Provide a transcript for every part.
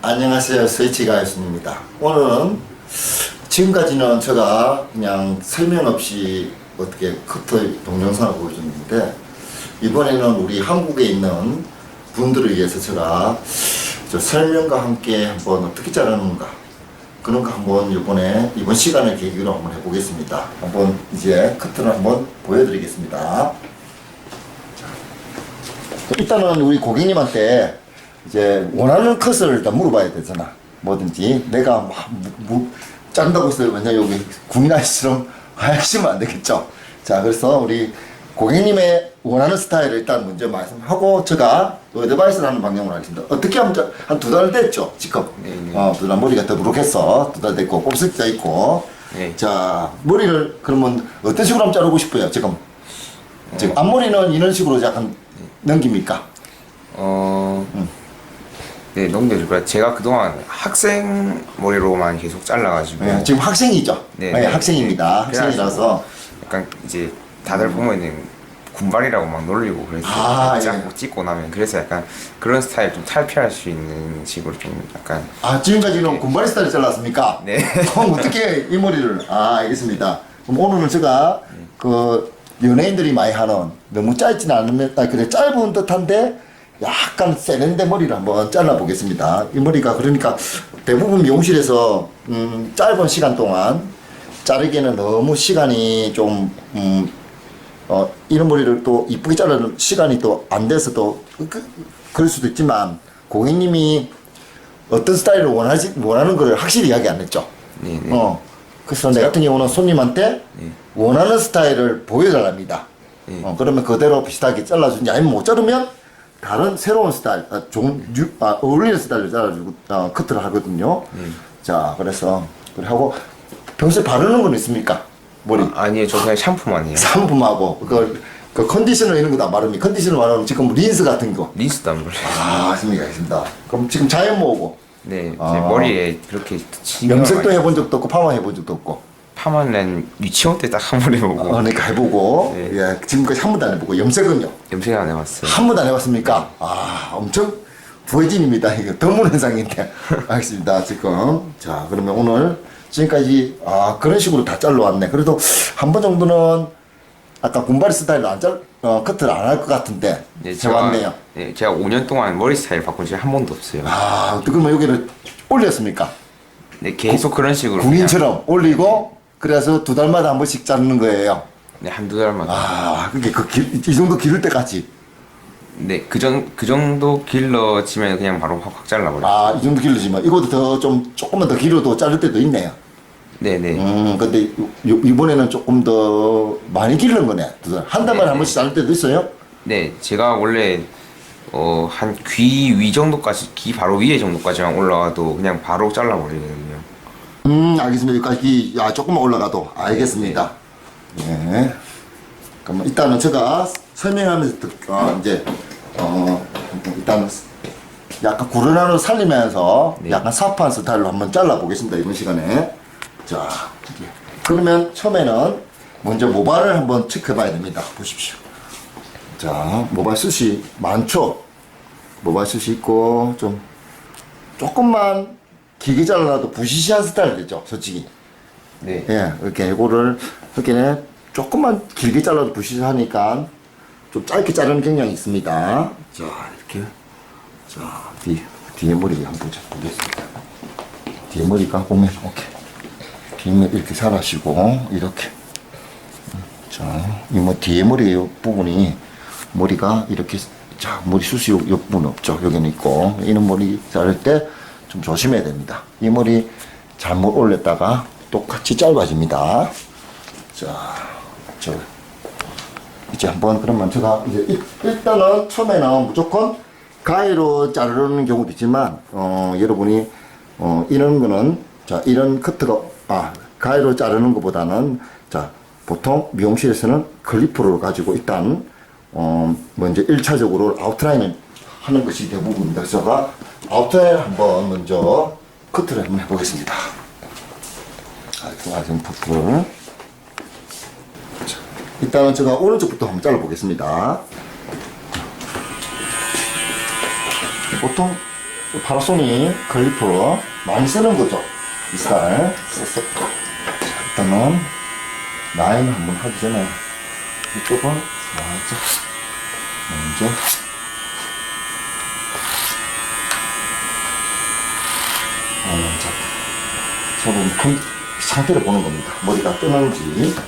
안녕하세요. 스위치가였습니다. 오늘은 지금까지는 제가 그냥 설명 없이 어떻게 커터 동영상을 보여줬는데, 이번에는 우리 한국에 있는 분들을 위해서 제가 설명과 함께 한번 어떻게 자르는가 그런 거 한번 이번 시간을 계기로 한번 해보겠습니다. 한번 이제 커트를 한번 보여드리겠습니다. 일단은 우리 고객님한테 이제 원하는 컷을 일단 물어봐야 되잖아. 뭐든지 내가 자른다고 해서 완전 여기 국나이처럼 하시면 안 되겠죠. 자, 그래서 우리 고객님의 원하는 스타일을 일단 먼저 말씀하고 제가 어드바이스를 하는 방향으로 하겠습니다. 어떻게 하면 한 2달 됐죠, 지금. 네. 2달 머리가 더부룩해서 2달 됐고 곱슬자 있고. 네. 자, 머리를 그러면 어떤 식으로 한번 자르고 싶어요, 지금? 지금 앞머리는 이런 식으로 약간 넘깁니까? 네, 넘겨줄 거예요. 제가 그동안 학생 머리로만 계속 잘라가지고. 네, 지금 학생이죠? 네, 네, 네. 학생입니다. 학생이라서. 약간 이제 다들 보면은 군발이라고 막 놀리고 그래서 아, 쫙 예. 찍고 나면 그래서 약간 그런 스타일 좀 탈피할 수 있는 식으로 좀 약간. 지금까지는 군바리 스타일 잘랐습니까? 네. 그럼 어떻게 이 머리를? 알겠습니다. 그럼 오늘은 제가 그 연예인들이 많이 하는 너무 짧지는 않으면, 그래, 짧은 듯한데 약간 세련된 머리를 한번 잘라보겠습니다. 이 머리가 그러니까 대부분 미용실에서 짧은 시간 동안 자르기에는 너무 시간이 좀 이런 머리를 또 이쁘게 자르는 시간이 또 안 돼서 또 그럴 수도 있지만, 고객님이 어떤 스타일을 원하는 거를 확실히 이야기 안 했죠. 네, 네. 그래서 내 같은 경우는 손님한테 네. 원하는 스타일을 보여달랍니다. 네. 그러면 그대로 비슷하게 잘라주는지, 아니면 못 자르면 다른 새로운 스타일, 어울리는 스타일을 잘라주고 커트를 하거든요. 자, 그래서 그래 하고 평소에 바르는 건 있습니까? 머리 아니에요, 저 그냥 샴푸만 해요. 샴푸하고 그 컨디셔너 이런 거 다 바릅니까? 컨디셔너 바르면 지금 린스 같은 거. 린스도 안 바르요. 알겠습니다. 그럼 지금 자연모고 네, 제 머리에 그렇게 염색도 해본 적도 없고 파마 해본 적도 없고. 파마는 유치원 때 딱 한 번 해보고. 그러니까 해보고. 네. 예, 지금까지 한 번도 안 해보고. 염색은요? 염색 안 해봤어요. 한 번도 안 해봤습니까? 엄청 부해진입니다. 이거 드문 현상인데. 알겠습니다. 지금. 자, 그러면 오늘 지금까지 그런 식으로 다 잘라왔네. 그래도 한 번 정도는 아까 군바리 스타일로 커트를 안 할 것 같은데. 네, 해왔네요. 네, 제가 5년 동안 머리 스타일 바꾼 적이 한 번도 없어요. 그러면 여기를 올렸습니까? 네, 계속 그런 식으로. 군인처럼 올리고, 그래서 2달마다 한 번씩 자르는 거예요. 네, 한두 달마다. 그게 이 정도 기를 때까지. 네, 그 정도 길러지면 그냥 바로 확 잘라버려요. 이 정도 길러지면 이것도 조금만 더 길어도 자를 때도 있네요. 네네. 근데 이번에는 조금 더 많이 기른 거네. 한 달만에 한 번씩 자를 때도 있어요? 네, 제가 원래 한 귀 위 정도까지, 귀 바로 위에 정도까지만 올라가도 그냥 바로 잘라버리거든요. 알겠습니다. 여기까지 조금만 올라가도 알겠습니다. 네. 그럼 일단은 제가 설명하면서 이제 일단 약간 구르나루 살리면서 네. 약간 사파한 스타일로 한번 잘라 보겠습니다. 이번 시간에. 자, 그러면 처음에는 먼저 모발을 한번 체크해 봐야 됩니다. 보십시오. 자, 모발 숱이 많죠? 모발 숱이 있고 조금만 길게 잘라도 부시시한 스타일 되죠, 솔직히. 네. 예, 이렇게 이렇게 조금만 길게 잘라도 부시시하니까 좀 짧게 자르는 경향이 있습니다. 자, 이렇게. 자, 뒤에 머리 한번 보겠습니다. 뒤에 머리가 보면, 오케이. 뒤에 이렇게 살아시고, 이렇게. 자, 뒤에 머리 부분이, 머리가 이렇게, 머리 숱이 요 부분 없죠. 여기는 있고. 이런 머리 자를 때 좀 조심해야 됩니다. 이 머리 잘못 올렸다가 똑같이 짧아집니다. 자, 이제 한번 그러면 제가 이제 일단은 처음에는 무조건 가위로 자르는 경우도 있지만, 여러분이 이런 거는 이런 커트가 가위로 자르는 것보다는 보통 미용실에서는 클리프를 가지고 일단 먼저 1차적으로 아웃라인을 하는 것이 대부분입니다. 그래서 제가 아웃라인 한번 먼저 커트를 한번 해보겠습니다. 지금 퍼프를. 일단은 제가 오른쪽부터 한번 잘라보겠습니다. 보통 파라소닉 클리퍼 많이 쓰는 거죠. 이 스타일. 써서. 자, 일단은 라인 한번 하기 전에 이쪽은 살짝 먼저 자, 서로 상태를 보는 겁니다. 머리가 뜨는지. 자,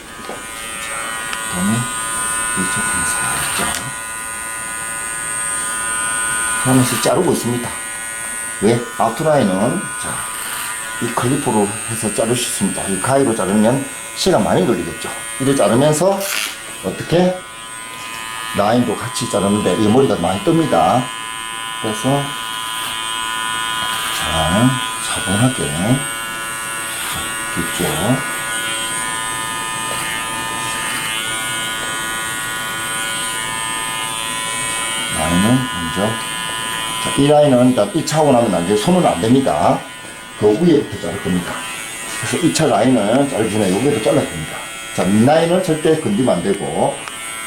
그다음에 이쪽은 살짝 하면서 자르고 있습니다. 왜? 아웃라인은 자, 이 클리프로 해서 자를 수 있습니다. 이 가위로 자르면 시간 많이 걸리겠죠. 이래 자르면서 어떻게 라인도 같이 자르는데 이 머리가 많이 뜹니다. 그래서 자, 차분하게 뒤쪽 라인은 먼저 자, 이 라인은 일단 1차 하고 나면 안 돼요. 손은 안 됩니다. 그 위에부터 자를 겁니다. 그래서 2차 라인을 자르기 전에 여기도 잘라야 됩니다. 자, 윗라인은 절대 건드리면 안 되고,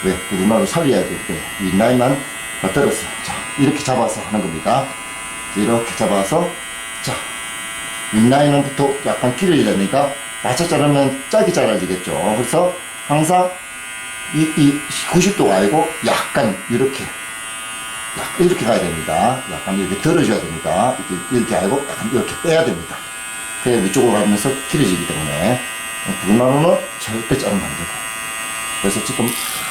왜? 우리말로 살려야 되기 때문에 윗라인만 맞들었어요. 자, 이렇게 잡아서 하는 겁니다. 이렇게 잡아서, 자, 윗라인은부터 약간 길어야 되니까, 맞춰 자르면 짧게 잘라지겠죠. 그래서 항상 이 90도가 아니고 약간 이렇게 가야 됩니다. 약간 이렇게 들어줘야 됩니다. 이렇게 알고 약간 이렇게 빼야 됩니다. 그래 위쪽으로 가면서 길어지기 때문에 우리나라는 절대 자르면 안 되고. 그래서 지금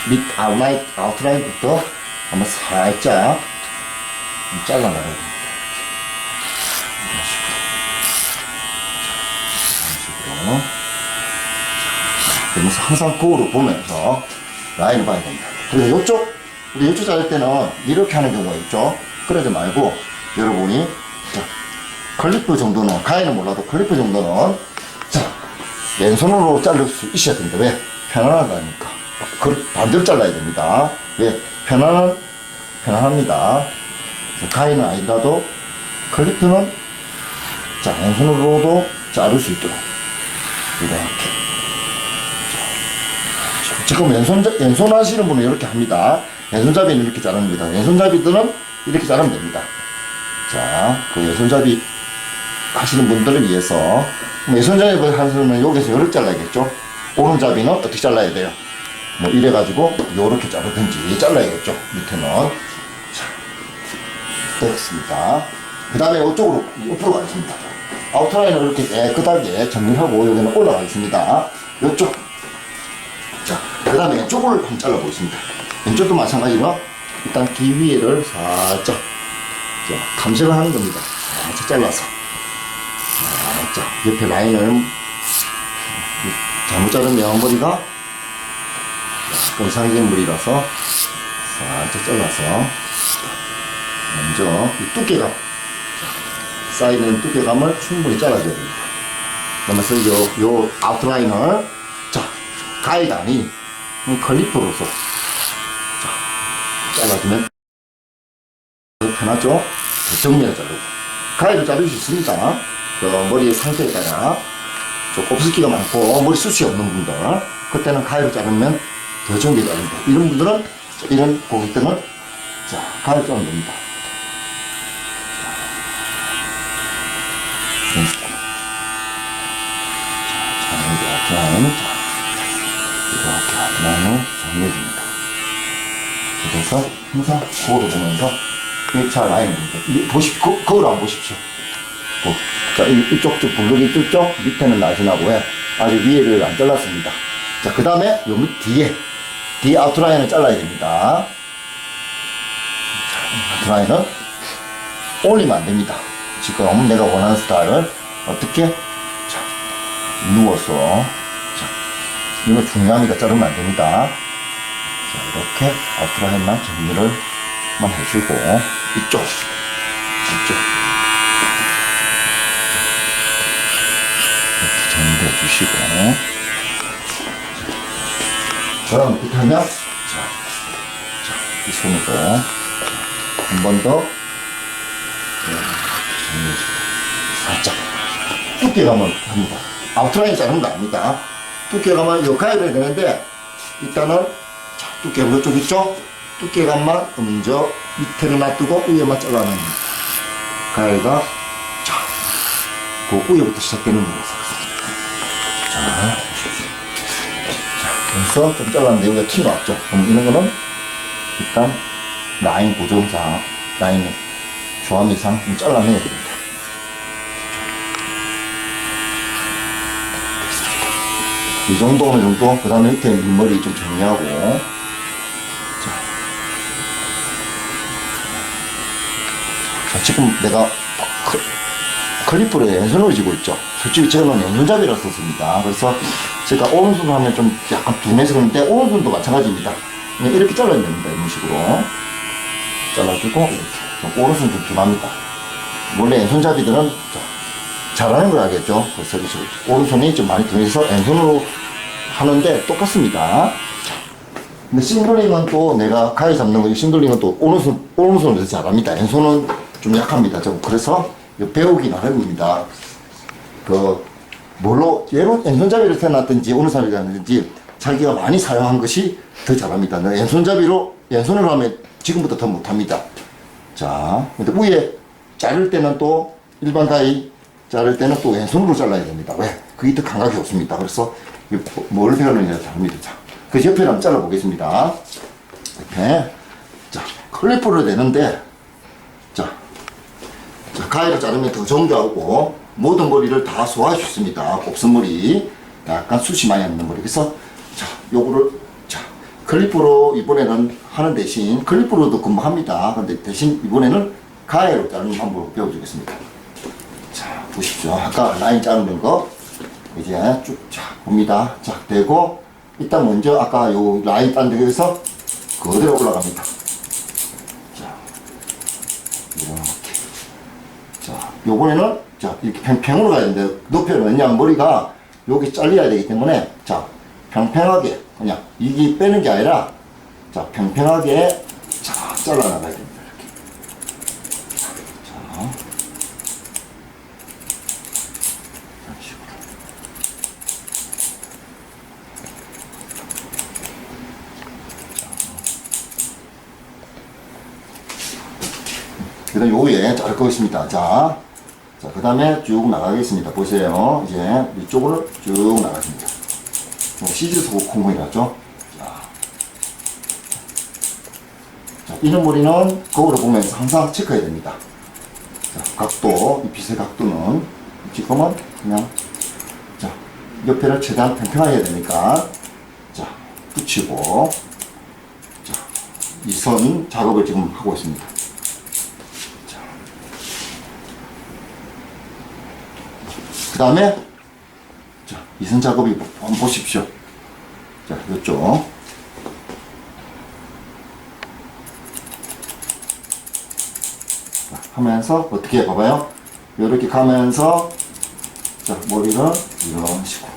밑 아웃라인부터 한번 살짝 잘라나가야 됩니다. 이런 식으로. 그러면서 항상 거울을 보면서 라인을 봐야 됩니다. 그리고 이쪽 자를 때는 이렇게 하는 경우가 있죠. 그러지 말고 여러분이 자, 클리프 정도는 가위는 몰라도 클리프 정도는 자 왼손으로 자를 수 있어야 됩니다. 왜? 편안하다니까. 반대로 잘라야 됩니다. 왜? 편안합니다. 가위는 아니라도 클리프는 자 왼손으로도 자를 수 있도록 이렇게. 지금 왼손 하시는 분은 이렇게 합니다. 왼손잡이는 이렇게 자릅니다. 왼손잡이들은 이렇게 자르면 됩니다. 자, 그 왼손잡이 하시는 분들을 위해서 왼손잡이 하시면 여기서 이렇게 잘라야겠죠. 오른잡이는 어떻게 잘라야 돼요? 뭐 이래가지고 이렇게 자르든지 잘라야겠죠. 밑에는. 자, 됐습니다. 그 다음에 이쪽으로 옆으로 가겠습니다. 아웃라인을 이렇게 깨끗하게 정리하고 여기는 올라가겠습니다. 이쪽. 자, 그 다음에 왼쪽을 한번 잘라보겠습니다. 왼쪽도 마찬가지로 일단 귀 위에를 살짝 감색을 하는 겁니다. 살짝 잘라서 살짝 옆에 라인을 잘못 자르면 머리가 이상적인 머리라서 살짝 잘라서 먼저 이 두께감 사이드는 두께감을 충분히 잘라줘야 됩니다. 그러면서 요 아웃라인을 자 가위가 아닌 클리퍼로서 잘라주면 편하죠? 정면을 자르고 가위로 자를 수 있습니다. 그 머리의 상태에 따라 좀 곱슬기가 많고 머리 숱이 없는 분들 그때는 가위로 자르면 더 좋은 게 자릅니다. 이런 분들은 이런 고객들은 자 가위로 자르면 됩니다. 이런 식으로 이렇게 아웃라인을 정리해줍니다. 그래서 항상 거울을 보면서 1차 라인을 봅니다. 거울 안 보십시오. 자, 이쪽 블록이 뚫죠? 밑에는 날씬하고 아직 위에를 안 잘랐습니다. 자, 그 다음에 요 밑 뒤에 아웃라인을 잘라야 됩니다. 자, 아웃라인은 올리면 안 됩니다. 지금 내가 원하는 스타일을 어떻게 자, 누워서 자, 이거 중요합니다. 자르면 안 됩니다. 자, 이렇게 아웃라인만 정리를 해주고 이쪽 이렇게 정리해 주시고 그럼 이렇게 하면 이 손으로 한 번 더 살짝 두께감을 합니다. 아웃라인 자르는 거 아닙니다. 두께감은 요 가위로 해야 되는데 일단은 자, 두께감 이쪽 있죠? 두께감만 먼저 밑에를 놔두고 위에만 잘라냅니다. 가위가 자, 그 우여부터 시작되는 거예요. 자, 그래서 좀 잘랐는데 여기가 튀어나왔죠. 그럼 이런 거는 일단 라인 고정상, 라인 조합이상 좀 잘라내야 됩니다. 이 정도 어느 정도, 그 다음에 밑에 윗머리 좀 정리하고, 자, 지금 내가 클리프로 왼손으로 쥐고 있죠. 솔직히 저는 왼손잡이라 썼습니다. 그래서 제가 오른손으로 하면 좀 약간 둔해서 그런데 오른손도 마찬가지입니다. 그냥 이렇게 잘라야 됩니다. 이런 식으로. 잘라주고, 이렇게. 오른손 좀 둔합니다. 원래 왼손잡이들은 자, 잘하는 걸 알겠죠? 그래서 오른손이 좀 많이 둔해서 왼손으로 하는데 똑같습니다. 근데 싱글링은 또 내가 가위 잡는 거, 싱글링은 또 오른손으로 잘합니다. 왼손은 좀 약합니다. 좀 그래서 배우기 나름입니다. 뭘로, 얘로 왼손잡이를 태어났든지 오른손잡이를 태어났든지 자기가 많이 사용한 것이 더 잘합니다. 왼손잡이로, 왼손으로 하면 지금부터 더 못합니다. 자, 근데 위에 자를 때는 또 일반 가위 자를 때는 또 왼손으로 잘라야 됩니다. 왜? 그게 더 감각이 좋습니다. 그래서 뭘 배우느냐에 다릅니다. 자, 그 옆에를 한번 잘라보겠습니다. 이렇게. 자, 클리프를 내는데, 자, 가위로 자르면 더 정교하고, 모든 머리를 다 소화할 수 있습니다. 곱슬머리. 약간 숱이 많이 있는 머리. 그래서, 자, 요거를, 자, 클리프로 이번에는 하는 대신, 클리프로도 금방합니다. 근데 대신 이번에는 가위로 자르는 방법을 배워주겠습니다. 자, 보십시오. 아까 라인 자르는 거, 이제 쭉, 자, 봅니다. 자, 되고, 일단 먼저 아까 요 라인 딴 데에서 그대로 올라갑니다. 자, 이렇게. 자, 요번에는, 자, 이렇게 평평으로 가야 되는데, 높여는 왜냐면 머리가 여기 잘려야 되기 때문에, 자, 평평하게, 그냥, 이게 빼는 게 아니라, 자, 평평하게, 자, 잘라나가야 됩니다. 이렇게. 자. 그 다음에 요 위에 자를 거겠습니다. 자, 그 다음에 쭉 나가겠습니다. 보세요. 이제 이쪽으로 쭉 나가십니다. 시즈소 콩콩이라죠. 자, 이런 머리는 거울을 보면서 항상 체크해야 됩니다. 자, 각도, 이 빗의 각도는 지금은 그냥, 자, 옆에를 최대한 평평하게 해야 되니까, 자, 붙이고, 자, 이 선 작업을 지금 하고 있습니다. 그 다음에, 자, 이선 작업이 한번 보십시오. 자, 이쪽. 자, 하면서, 어떻게 해, 봐봐요. 이렇게 가면서, 자, 머리를 이런 식으로.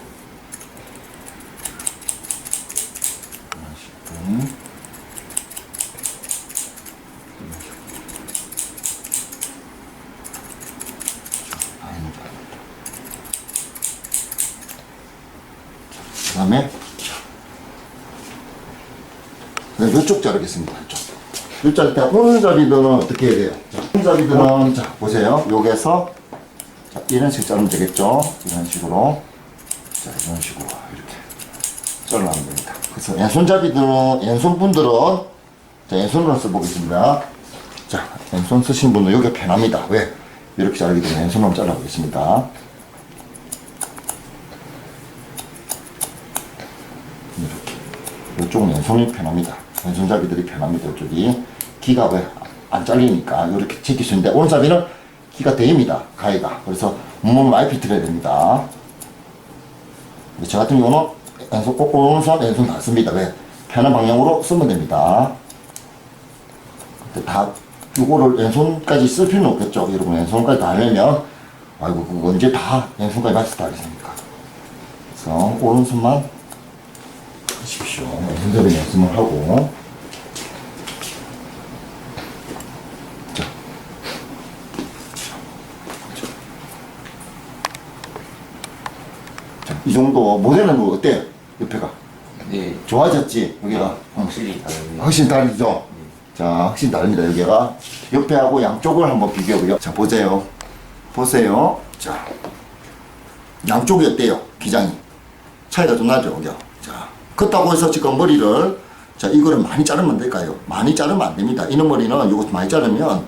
이런 식으로. 그 다음에 이쪽 자르겠습니다. 이쪽 자를 때 오른잡이들은 어떻게 해야 돼요? 자, 오른잡이들은 자 보세요. 여기에서 자, 이런 식으로 자르면 되겠죠? 이런 식으로 자 이런 식으로 이렇게 잘라면 됩니다. 그래서 왼손잡이들은 왼손분들은 자 왼손으로 써보겠습니다. 자 왼손 쓰신 분은 여기가 편합니다. 왜? 이렇게 자르기 때문에 왼손으로 잘라보겠습니다. 이쪽은 왼손이 편합니다. 왼손잡이들이 편합니다. 이쪽이 기가 왜 안 잘리니까 이렇게 지킬 수 있는데 오른잡이는 기가 대입니다. 가위가. 그래서 몸을 많이 비틀어야 됩니다. 저 같은 경우는 왼손 꼭 오른손 왼손 다 씁니다. 왜? 편한 방향으로 쓰면 됩니다. 근데 다 이거를 왼손까지 쓸 필요는 없겠죠. 여러분 왼손까지 다 하려면 아이고 그거 언제 다 왼손까지 맞춰서 다 하겠습니까? 그래서 오른손만 하십시오. 왼손잡이 연습을 하고. 자, 이 정도 모델은 뭐 어때요? 옆에가? 네. 좋아졌지? 여기가? 확실히 다르네. 훨씬 다르죠? 자, 확실히 다릅니다. 여기가 옆에하고 양쪽을 한번 비교해보요. 자, 보세요. 보세요. 자, 양쪽이 어때요? 기장이 차이가 좀 나죠, 그죠? 자, 그렇다고 해서 지금 머리를 자, 이거를 많이 자르면 될까요? 많이 자르면 안 됩니다. 이놈 머리는 요거 많이 자르면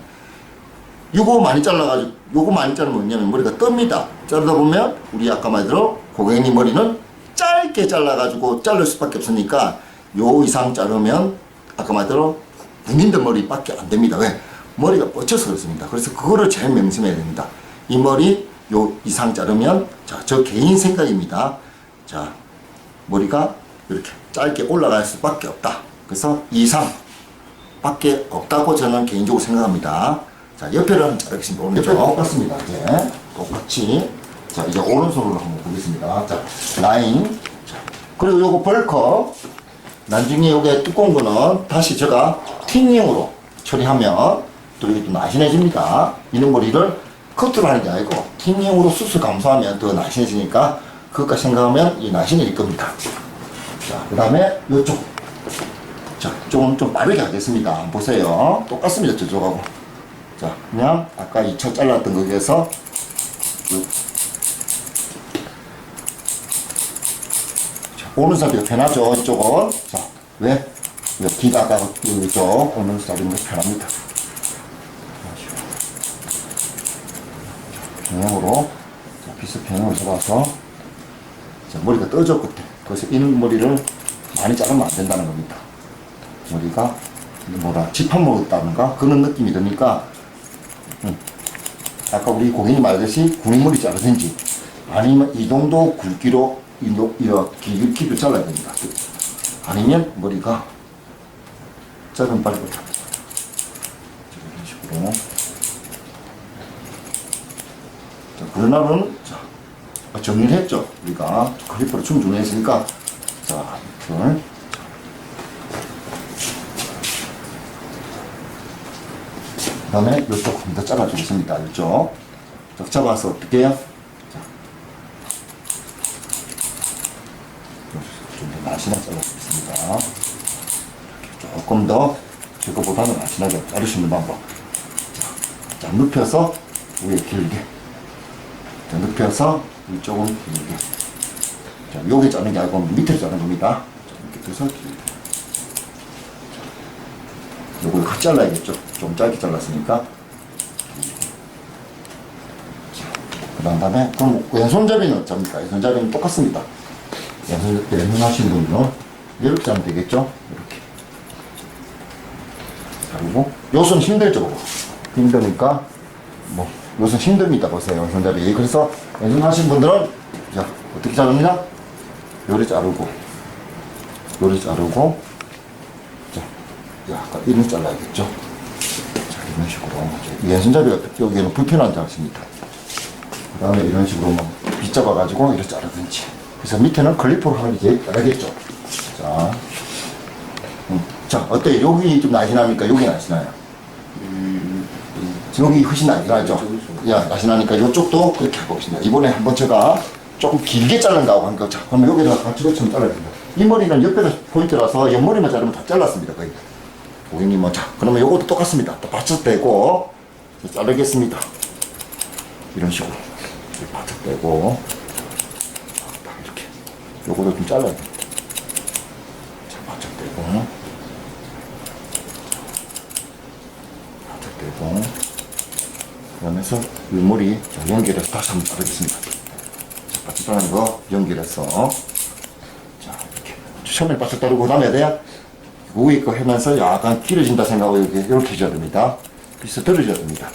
요거 많이 잘라가지고 요거 많이 자르면 뭐냐면 머리가 뜹니다. 자르다 보면 우리 아까 말대로 고객님 머리는 짧게 잘라가지고 자를 수밖에 없으니까 요 이상 자르면 아까 말대로 군인들 머리밖에 안 됩니다. 왜? 머리가 뻗쳐서 그렇습니다. 그래서 그거를 제일 명심해야 됩니다. 이 머리 요 이상 자르면 자, 저 개인 생각입니다. 자, 머리가 이렇게 짧게 올라갈 수밖에 없다. 그래서 이상 밖에 없다고 저는 개인적으로 생각합니다. 자, 옆에를 한번 자르겠습니다. 오른쪽 똑같습니다. 이제 똑같이. 자, 이제 오른손으로 한번 보겠습니다. 자, 라인. 자, 그리고 요거 벌커. 나중에 요게 두꺼운 거는 다시 제가 틴닝으로 처리하면 또 이게 또 날씬해집니다. 이런 머리를 커트로 하는 게 아니고 틴닝으로 수술 감소하면 더 날씬해지니까 그것까지 생각하면 이 날씬해질 겁니다. 자, 그 다음에 요쪽. 자, 좀 빠르게 하겠습니다. 보세요. 똑같습니다. 저쪽하고. 자, 그냥 아까 2차 잘랐던 거기에서 오른손이 편하죠, 이쪽은. 자, 왜? 뒤가 아까 이쪽 오른손이 편합니다. 평행으로, 자, 비스 평행으로 잡아서, 자, 머리가 떠져 끝에. 그래서 이런 머리를 많이 자르면 안 된다는 겁니다. 머리가, 집합 먹었다는가? 그런 느낌이 드니까, 아까 우리 고객님 말했듯이 군인머리 자르든지, 아니면 이 정도 굵기로 이렇게 길이를 잘라야 됩니다. 아니면 머리가 짧은 빨리 못합니다. 이런 식으로. 자, 그러나는, 자, 정리를 했죠. 우리가 클리퍼로 충분히 했으니까, 자, 이걸. 그 다음에 이쪽 좀 더 잘라주겠습니다. 이쪽. 쭉 잡아서 어떻게 해요? 좀 더 날씬하게 잘라주겠습니다. 조금 더 저거보다는 날씬하게 자르시는 방법. 자, 눕혀서 위에 길게. 자, 눕혀서 이쪽은 길게. 자, 여기 자르는 게 아니고 밑에 자르는 겁니다. 자, 이렇게 해서 길게. 요걸 같이 잘라야겠죠. 좀 짧게 잘랐으니까. 그 다음에, 그럼 왼손잡이는 어쩝니까? 왼손잡이는 똑같습니다. 왼손 하시는 분들은 이렇게 자르면 되겠죠? 이렇게. 자르고, 요손 힘들죠? 힘드니까, 요손 힘듭니다. 보세요. 왼손잡이. 그래서 왼손 하시는 분들은, 자, 어떻게 자릅니다? 요리 자르고, 아까 이런 잘라야겠죠? 자, 이런 식으로. 왼손잡이가 여기에는 불편한 자세입니다. 그 다음에 이런 식으로 빗잡아가지고 이렇게 자르든지. 그래서 밑에는 클리퍼로 하는 게 잘하겠죠? 자. 자, 어때요? 여기 좀 날씬합니까? 여기 날씬해요? 여기 훨씬 날씬하죠? 야, 날씬하니까 이쪽도 그렇게 해보겠습니다. 이번에 한번 제가 조금 길게 자른다고 하니까, 자, 그러면 여기다가 같이 것처럼 잘라야 됩니다. 이 머리는 옆에가 포인트라서 옆머리만 자르면 다 잘랐습니다. 거의. 고객님은, 자, 그러면 요것도 똑같습니다. 또 바짝 떼고, 자르겠습니다. 이런 식으로. 바짝 떼고, 이렇게. 요것도 좀 잘라야 됩니다. 자, 바짝 떼고, 바짝 떼고, 그러면서 윗머리 연결해서 다시 한번 자르겠습니다. 자, 바짝 자르는 거 연결해서, 자, 이렇게. 처음에 바짝 자르고, 그 다음에 돼야 위에 거 하면서 약간 길어진다 생각하고 이렇게 해줘야 됩니다. 비슷 들어줘야 됩니다.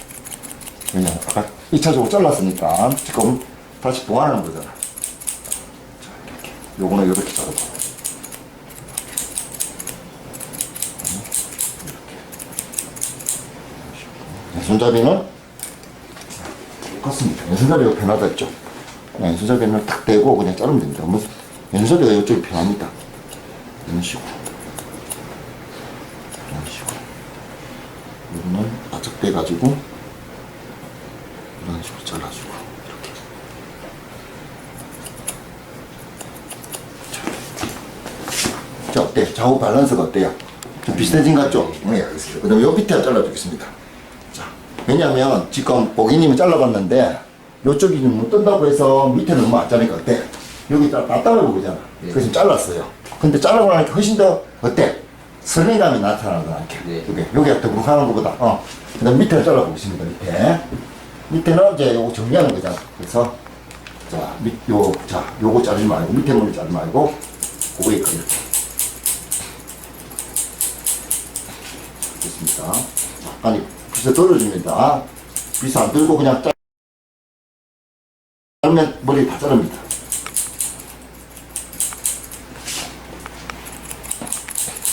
왜냐면 아까 2차적으로 잘랐으니까 지금 다시 보완하는 거잖아. 자, 이렇게. 요거는 이렇게 자르고. 이렇게. 손잡이는 똑같습니다. 왼손잡이가 편하다 했죠. 왼손잡이는 딱 대고 그냥 자르면 됩니다. 왼손잡이가 이쪽이 편합니다. 이런 식으로. 이거는 바짝 빼가지고 이런 식으로 잘라주고 이렇게. 자, 어때? 좌우 밸런스가 어때요? 좀 비슷해진 것 같죠? 네, 알겠습니다. 그 다음에 요 밑에 잘라주겠습니다. 자, 왜냐면 지금 고객님이 잘라봤는데 요쪽이 못 뜬다고 해서 밑에는 너무 안 자르니까 어때? 여기 다 따로 보이잖아. 그래서 잘랐어요. 근데 잘라고 나니까 훨씬 더 어때? 선명감이 나타나더라. 이렇게. 여기가 더부룩하는 것보다. 그 다음 밑에를 잘라보겠습니다. 밑에는 이제 요거 정리하는 거잖아. 그래서 자, 요거 자르지 말고 밑에 머리 자르지 말고 그거 이렇게. 됐습니다. 약간 빗을 떨어집니다. 빗을 안 들고 그냥 자르면 머리 다 자릅니다.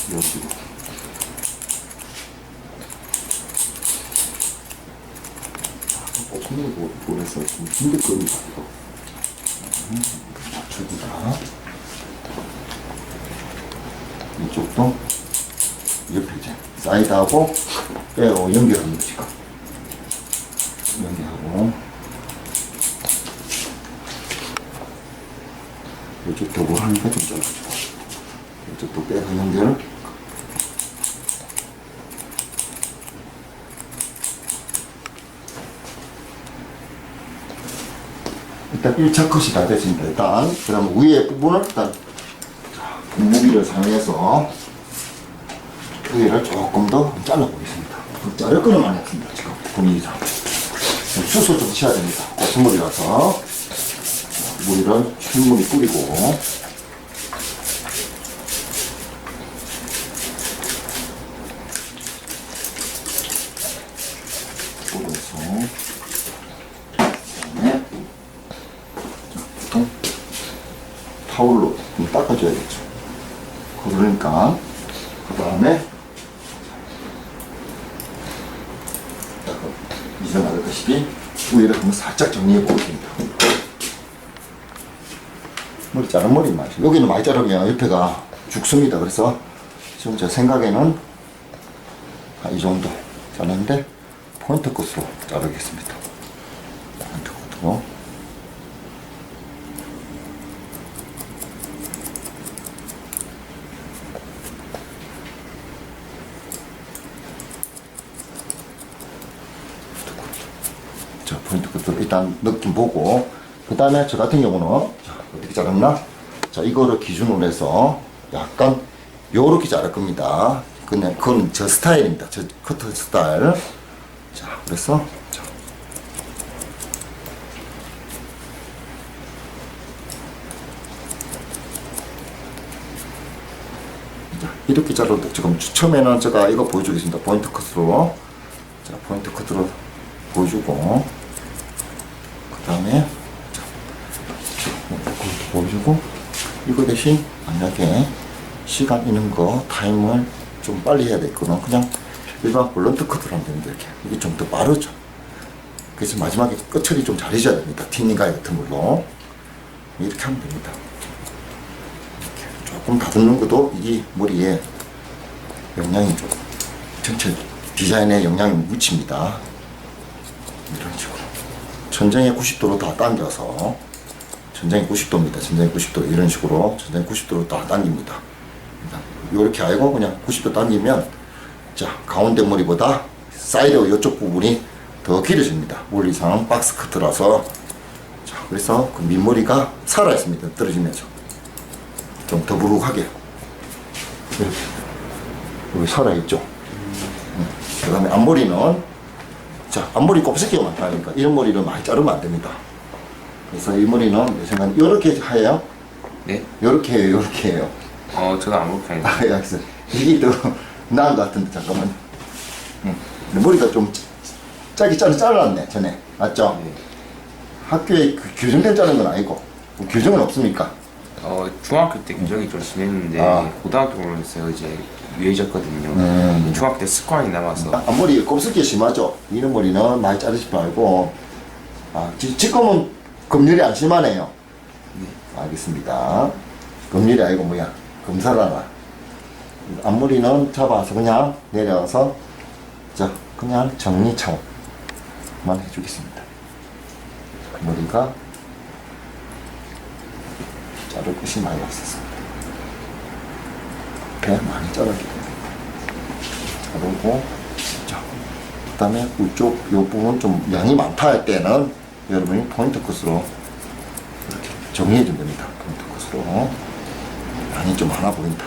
이런 식으로. 꼼꼼히 보내서 좀 힘들 겁니다. 맞춥니다. 이쪽도 옆에 이제 사이드하고 빼고 연결하는 거지. 연결하고 이쪽 더블 하니까 좀 잘라주고 이쪽도 빼고 연결. 일단 1차 컷이 다 됐습니다. 일단 그다음 위에 부분을 일단 무기를 사용해서 위를 조금 더 잘라보겠습니다. 자를 거는 많이 없습니다. 지금 분위기상 숱을 좀 치야 됩니다. 고스물이라서 무리를 충분히 뿌리고 뿌려서 그다음에 보통 타올로 좀 닦아줘야겠죠. 그러니까 그 다음에 이전 알다시피 위를 한번 살짝 정리해 보겠습니다. 머리 자른 머리 많이 여기는 많이 자르면 옆에가 죽습니다. 그래서 지금 제 생각에는 이 정도 자르는데 포인트 끝으로 자르겠습니다. 포인트 끝으로. 자, 포인트 끝으로 일단 느낌 보고, 그 다음에 저 같은 경우는, 자, 어떻게 자랐나? 자, 이거를 기준으로 해서 약간 요렇게 자를 겁니다. 그건 저 스타일입니다. 저 커트 스타일. 자, 그래서, 자. 자, 이렇게 자르도 지금 처음에는 제가 이거 보여주겠습니다. 포인트 컷으로. 자, 포인트 컷으로 보여주고, 그 다음에 보여주고, 이거 대신 만약에 시간 있는 거 타임을 좀 빨리 해야 되거든. 그냥 일반 블런트 커트를 하면 됩니다. 이렇게 이게 좀 더 빠르죠. 그래서 마지막에 끝처리 좀 잘해줘야 됩니다. 틴닝 가위 같은 걸로 이렇게 하면 됩니다. 이렇게 조금 다듬는 것도 이 머리에 영향이 좀 전체 디자인에 영향이 미칩니다. 이런 식으로 천장에 90도로 다 당겨서, 천장이 90도입니다. 천장이 90도 이런 식으로 천장이 90도로 다 당깁니다. 이렇게 알고 그냥 90도 당기면, 자, 가운데 머리보다 사이드 이쪽 부분이 더 길어집니다. 원리상 박스 커트라서. 자, 그래서 그 밑머리가 살아 있습니다. 떨어지면서 좀 더부룩하게 이렇게 여기 살아 있죠. 그 다음에 앞머리는, 자, 앞머리 곱슬기가 많다니까 이런 머리를 많이 자르면 안 됩니다. 그래서 이 머리는 내 생각엔 이렇게 해요. 네? 이렇게 해요. 이렇게 해요. 저도 안 그렇게 하는데. 알겠어. 이게 더 나은 것 같은데, 잠깐만. 머리가 좀 짧게 잘랐네, 전에. 맞죠? 네. 학교에 그 교정된 자른 건 아니고, 뭐 교정은 없습니까? 중학교 때 교정이 좀 심했는데 아. 고등학교로 해서 이제 유해졌거든요. 중학교 때 습관이 남아서. 앞머리 곱슬기 심하죠? 이런 머리는 많이 자르지 말고, 지금은 검열이 안 심하네요. 알겠습니다. 검열이 아니고 뭐야? 검사라나. 앞머리는 잡아서 그냥 내려와서, 자, 그냥 정리차원만 해주겠습니다. 그 머리가 자를 것이 많이 없었습니다. 그냥 많이 자르게 됩니다. 자르고, 자, 그 다음에 이쪽 요 부분 좀 양이 많다 할 때는 여러분이 포인트 컷으로 이렇게 정리해 주면 됩니다. 포인트 컷으로. 양이 좀 많아 보인다.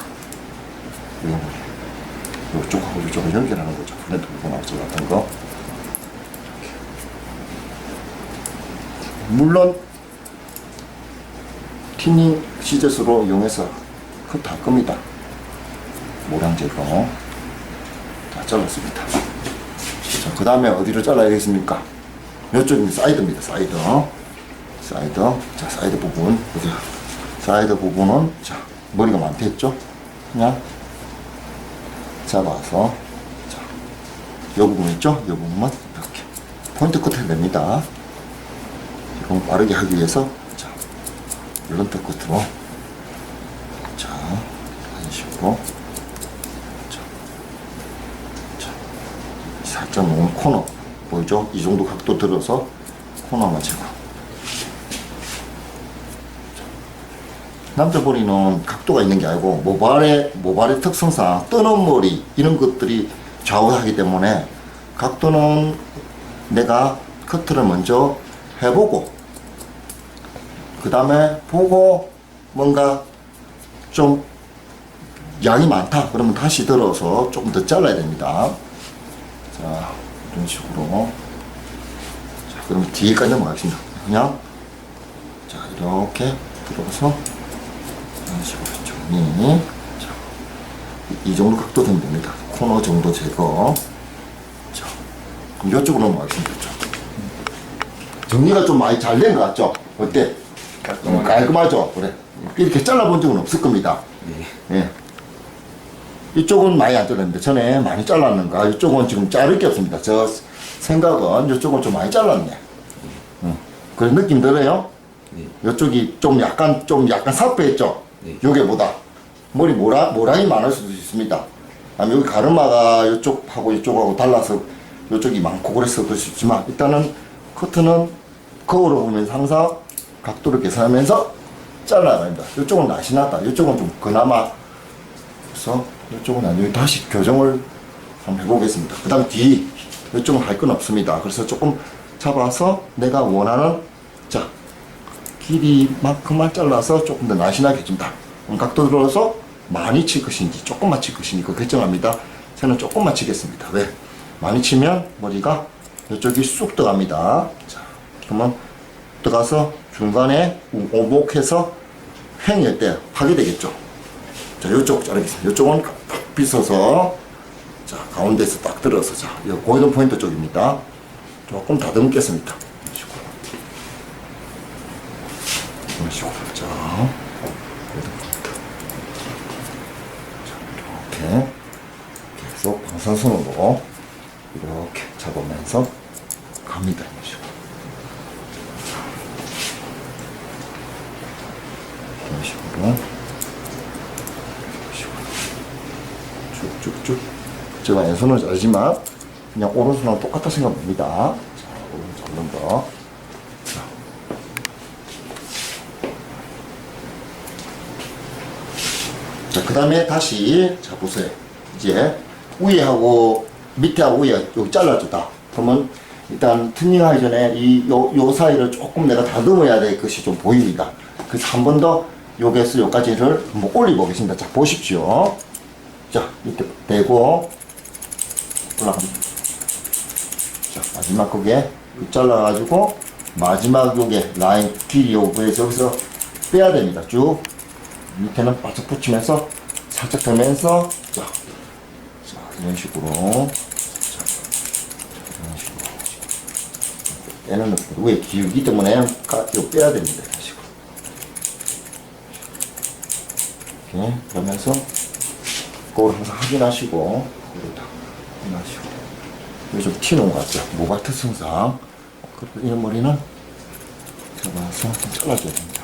이쪽하고 이쪽을 연결하는 거죠. 프렌트 부분하고 잘랐던 거. 이렇게. 물론 티닝 시저스로 이용해서 컷할 겁니다. 모량제로 다 잘랐습니다. 자, 그 다음에 어디로 잘라야겠습니까? 이쪽이 사이드입니다. 사이드. 사이드. 자, 사이드 부분. 어디야? 사이드 부분은, 자, 머리가 많다 했죠? 그냥 잡아서, 자, 요 부분 있죠? 요 부분만 이렇게 포인트 컷 해야 됩니다. 이건 빠르게 하기 위해서, 자, 런터 끝으로, 자, 이런 식으로, 자, 살짝 놓은 코너 보이죠? 이 정도 각도 들어서 코너만 제거. 남자 머리는 각도가 있는 게 아니고 모발의 특성상 뜨는 머리 이런 것들이 좌우하기 때문에 각도는 내가 커트를 먼저 해보고 그 다음에 보고 뭔가 좀 양이 많다 그러면 다시 들어서 조금 더 잘라야 됩니다. 자, 이런 식으로. 자, 그럼 뒤에까지 넘어가겠습니다. 그냥 자, 이렇게 들어가서 이런 식으로 정리. 자, 이 정도 각도 되면 됩니다. 코너 정도 제거. 자, 그럼 이쪽으로 넘어가겠습니다. 이쪽. 정리가 좀 많이 잘 된 것 같죠? 어때? 깔끔하죠? 그래. 이렇게 잘라본 적은 없을 겁니다. 네. 예. 이쪽은 많이 안 잘랐는데 전에 많이 잘랐는가? 이쪽은 지금 자를 게 없습니다. 저 생각은 이쪽은 좀 많이 잘랐네. 그런 느낌 들어요? 네. 이쪽이 좀 약간 삿배했죠? 네. 요게보다 머리 모랑이 많을 수도 있습니다. 아니면 여기 가르마가 이쪽하고 이쪽하고 달라서 이쪽이 많고 그랬어도 싶지만 일단은 커트는 거울을 보면서 항상 각도를 계산하면서 잘라야 합니다. 이쪽은 날씬하다. 이쪽은 좀 그나마 그래서 이쪽은 아니고 다시 교정을 한번 해보겠습니다. 그 다음 뒤 이쪽은 할 건 없습니다. 그래서 조금 잡아서 내가 원하는 자 길이만큼만 잘라서 조금 더 날씬하게 해준다. 각도 들어서 많이 칠 것인지 조금만 칠 것인지 그거 결정합니다. 저는 조금만 치겠습니다. 왜? 많이 치면 머리가 이쪽이 쑥 들어갑니다. 자, 그러면 들어가서 중간에 오목해서 횡일 때 하게 되겠죠. 자, 이쪽 자르겠습니다. 이쪽은 딱 빗어서 자, 가운데서 딱 들어서 자, 이 골든 포인트 쪽입니다. 조금 다듬겠습니다. 이런 식으로. 이런 식으로. 자, 골든 포인트. 자, 이렇게 계속 방사선으로 이렇게 잡으면서 갑니다. 이런 식으로. 이런 식으로. 쭉쭉쭉. 제가 왼손은 알지만 그냥 오른손하고 똑같다 생각합니다. 자, 오른쪽 한 번 더. 자, 그 다음에 다시 자 보세요. 이제 위에하고 밑에하고 위에 여기 잘라주다. 그러면 일단 튜닝하기 전에 요 사이를 조금 내가 다듬어야 될 것이 좀 보입니다. 그래서 한 번 더 여기에서 여기까지를 한번 올려보겠습니다. 자, 보십시오. 자, 이렇게 대고 올라갑니다. 자, 마지막 거기에 잘라가지고 마지막 요게 라인 길이 요거에서 여기서 빼야 됩니다. 쭉 밑에는 바짝 붙이면서 살짝 대면서 자, 이런 식으로 자, 이런 식으로 빼는 느낌. 왜 기울기 때문에 이거 빼야 됩니다. 이런 식으로 이렇게 그러면서 그걸 항상 확인하시고 확인하시고 이거 좀 튀는 것 같죠? 모발 특성상 그리고 이 머리는 잡아서 좀 잘라줘야 됩니다.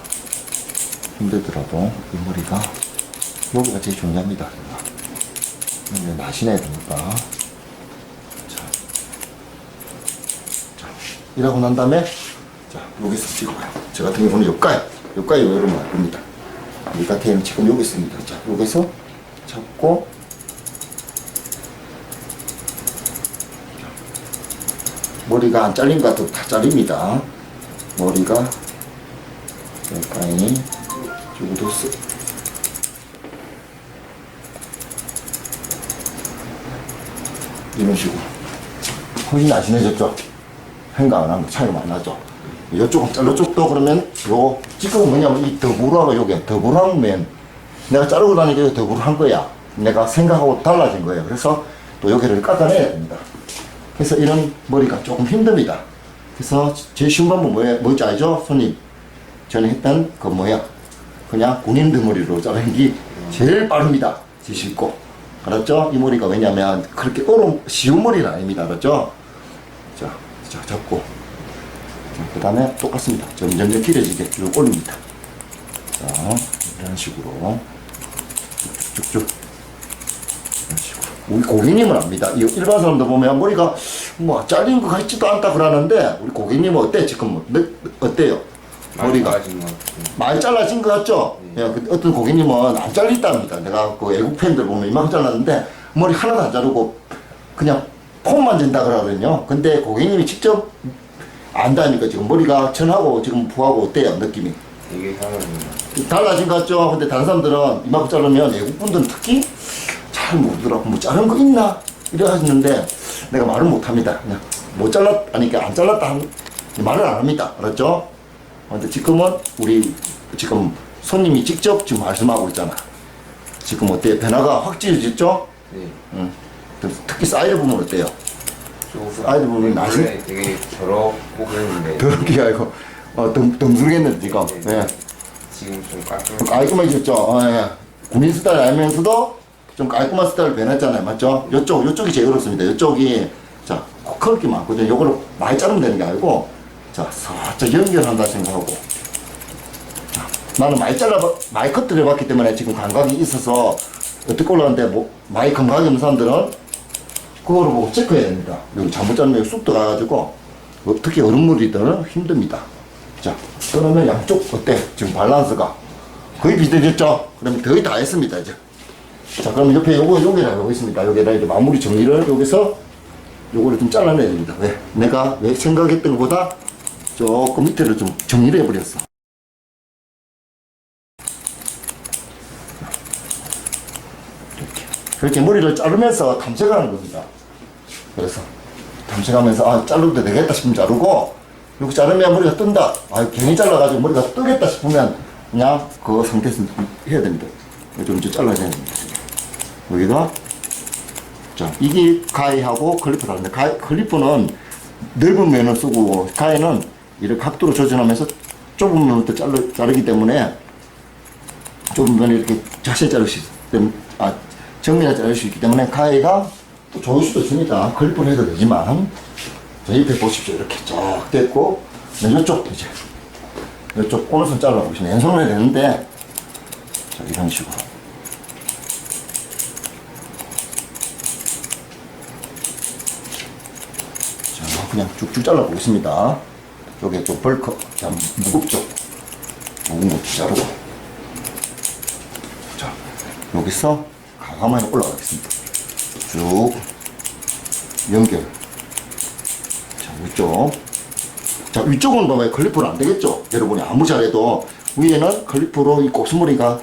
힘들더라도 이 머리가 여기가 제일 중요합니다. 이게 날씬해야 되니까 자, 이러고 난 다음에 자 여기서 찍어봐요. 저 같은 경우는 여기까지 여기로 말 겁니다. 이 같은 경우는 지금 여기 있습니다. 자 여기서 잡고 머리가 안 잘린 것 같아도 다 잘립니다. 머리가 가까이 주고도 이런 식으로 훨씬 날씬해졌죠. 생각 안 한 거 차이가 많이 나죠. 이쪽은 이쪽도 그러면 요 지금은 뭐냐면 이 더블하고 요게 더블하면 내가 자르고 다니까 더블한 거야. 내가 생각하고 달라진 거예요. 그래서 또 여기를 깎아내야 됩니다. 그래서 이런 머리가 조금 힘듭니다. 그래서 제일 쉬운 방법 뭐였지 알죠? 손님 전에 했던 그 뭐야 그냥 군인들 머리로 자르는 게 제일 빠릅니다. 제일 쉽고 알았죠? 이 머리가 왜냐면 그렇게 쉬운 머리는 아닙니다. 알았죠? 자 잡고 그 다음에 똑같습니다. 점점 길어지게 쭉 올립니다. 자 이런 식으로 쭉쭉 이런 식으로 우리 고객님은 압니다. 일반 사람들 보면 머리가 뭐 잘린 것 같지도 않다 그러는데 우리 고객님은 어때 지금 어때요? 머리가 많이 잘라진 것 같죠? 예, 어떤 고객님은 안 잘렸답니다. 내가 그 외국 팬들 보면 이만큼 잘랐는데 머리 하나도 안 자르고 그냥 폼만 진다 그러거든요. 근데 고객님이 직접 안다니까 지금 머리가 전하고 지금 부하고 어때요 느낌이? 이게 달라진 것 같죠? 근데 다른 사람들은 이만큼 자르면 외국분들은 특히 잘 모르더라고. 뭐 자른 거 있나? 이래 하시는데 내가 말을 못합니다. 그냥 못 잘랐다니까 안 잘랐다 말을 안 합니다. 알았죠? 근데 지금은 우리 지금 손님이 직접 지금 말씀하고 있잖아. 지금 어때요? 변화가 확 찌르셨죠? 네. 응. 특히 사이드 부분 어때요? 사이드 부분이 나시 되게 더럽고 그랬는데 더럽게 아니고 덩그러겠는데 지금. 네. 예. 지금 좀 깔끔해졌죠. 예. 군인 스타일 알면서도 좀 깔끔한 스타일 변했잖아요. 맞죠? 요쪽이 제일 어렵습니다. 요쪽이 자 커널기 많거든요. 요거를 많이 자르면 되는 게 아니고 자 살짝 연결한다 생각하고 자, 나는 많이 커트를 해봤기 때문에 지금 감각이 있어서 어떻게 올라가는데 뭐 많이 감각이 없는 사람들은 그거를 보고 체크해야 됩니다. 여기 잘못 자르면 쑥 들어가가지고 특히 어른물이들은 힘듭니다. 자 그러면 양쪽 어때? 지금 밸런스가 거의 비슷해졌죠? 그러면 거의 다 했습니다 이제. 자 그럼 옆에 요게다 하고 있습니다. 여기다 이제 마무리 정리를 여기서 요거를 좀 잘라내야 됩니다. 내가 왜 생각했던 것보다 조금 밑에를 좀 정리를 해버렸어. 이렇게 머리를 자르면서 탐색하는 겁니다. 그래서 탐색하면서 자르도 되겠다 싶으면 자르고 이렇게 자르면 머리가 뜬다. 괜히 잘라가지고 머리가 뜨겠다 싶으면 그냥 그 상태에서 해야 됩니다. 좀 잘라야 됩니다. 여기가 자 이게 가위하고 클리프 다른데 클리프는 넓은 면을 쓰고 가위는 이렇게 각도로 조정하면서 좁은 면부터 자르기 때문에 좁은 면을 이렇게 자세히 자를 수 있기 정밀하게 자를 수 있기 때문에 가위가 또 좋을 수도 있습니다. 클리프는 해도 되지만 자 옆에 보십시오. 이렇게 쫙 됐고 이쪽 이제 이쪽 오른손 잘라보시면 왼손으로 해야 되는데 자 이런 식으로 그냥 쭉쭉 잘라보겠습니다. 여기 또 벌크, 무겁죠? 무거운 것도 자르고. 자, 여기서 가만히 올라가겠습니다. 쭉 연결. 자, 위쪽. 자, 위쪽은 봐봐요. 클리프는 안 되겠죠? 여러분이 아무리 잘해도 위에는 클리프로 이 곱슬머리가